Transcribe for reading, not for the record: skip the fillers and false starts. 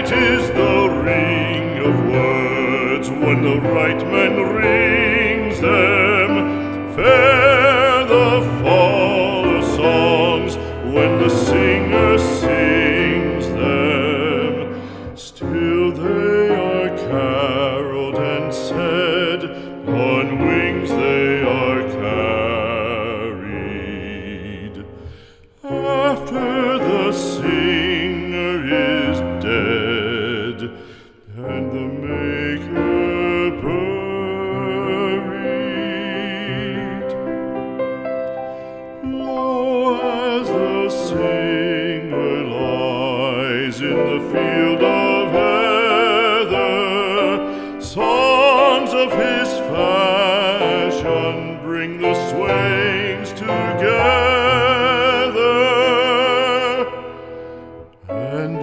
Sweet is the ring of words when the right man rings them. Fair the fall of songs when the singer sings them. Still they are caroled and said, on wings they are carried. After the singer is dead and the maker buried, lo, as the singer lies in the field of heather, songs of his fashion bring the swains together. And